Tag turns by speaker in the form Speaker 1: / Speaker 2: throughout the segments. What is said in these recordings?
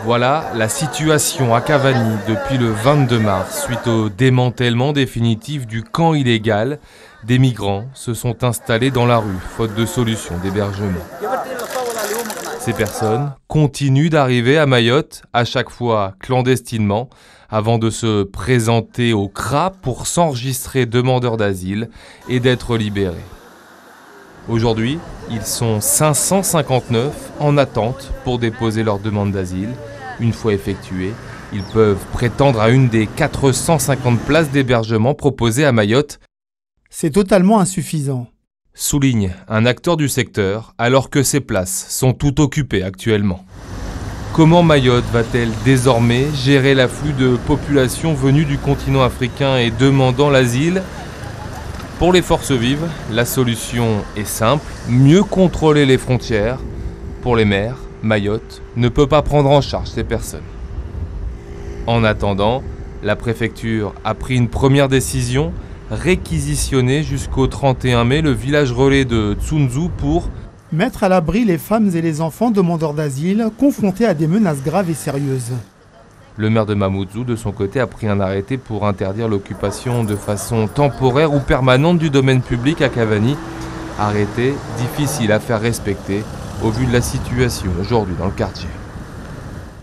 Speaker 1: Voilà la situation à Cavani depuis le 22 mars. Suite au démantèlement définitif du camp illégal, des migrants se sont installés dans la rue, faute de solution d'hébergement. Ces personnes continuent d'arriver à Mayotte, à chaque fois clandestinement, avant de se présenter au CRA pour s'enregistrer demandeurs d'asile et d'être libérés. Aujourd'hui, ils sont 559 en attente pour déposer leur demande d'asile. Une fois effectuée, ils peuvent prétendre à une des 450 places d'hébergement proposées à Mayotte.
Speaker 2: C'est totalement insuffisant,
Speaker 1: Souligne un acteur du secteur, alors que ces places sont toutes occupées actuellement. Comment Mayotte va-t-elle désormais gérer l'afflux de populations venues du continent africain et demandant l'asile ? Pour les forces vives, la solution est simple, mieux contrôler les frontières. Pour les maires, Mayotte ne peut pas prendre en charge ces personnes. En attendant, la préfecture a pris une première décision, réquisitionner jusqu'au 31 mai le village relais de Tsunzu pour
Speaker 2: mettre à l'abri les femmes et les enfants demandeurs d'asile confrontés à des menaces graves et sérieuses.
Speaker 1: Le maire de Mamoudzou, de son côté, a pris un arrêté pour interdire l'occupation de façon temporaire ou permanente du domaine public à Cavani. Arrêté difficile à faire respecter au vu de la situation aujourd'hui dans le quartier.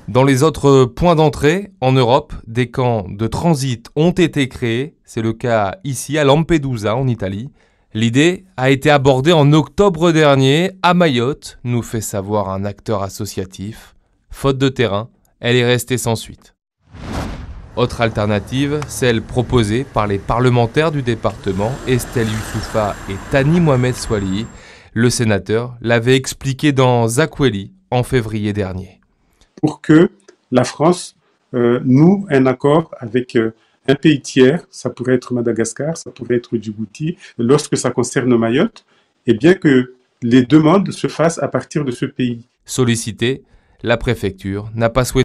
Speaker 1: Dans les autres points d'entrée, en Europe, des camps de transit ont été créés. C'est le cas ici à Lampedusa, en Italie. L'idée a été abordée en octobre dernier à Mayotte, nous fait savoir un acteur associatif. Faute de terrain, elle est restée sans suite. Autre alternative, celle proposée par les parlementaires du département, Estelle Youssoufa et Tani Mohamed Swali. Le sénateur l'avait expliqué dans Zakweli en février dernier.
Speaker 3: Pour que la France noue un accord avec un pays tiers, ça pourrait être Madagascar, ça pourrait être Djibouti, lorsque ça concerne Mayotte, et bien que les demandes se fassent à partir de ce pays.
Speaker 1: Sollicité, la préfecture n'a pas souhaité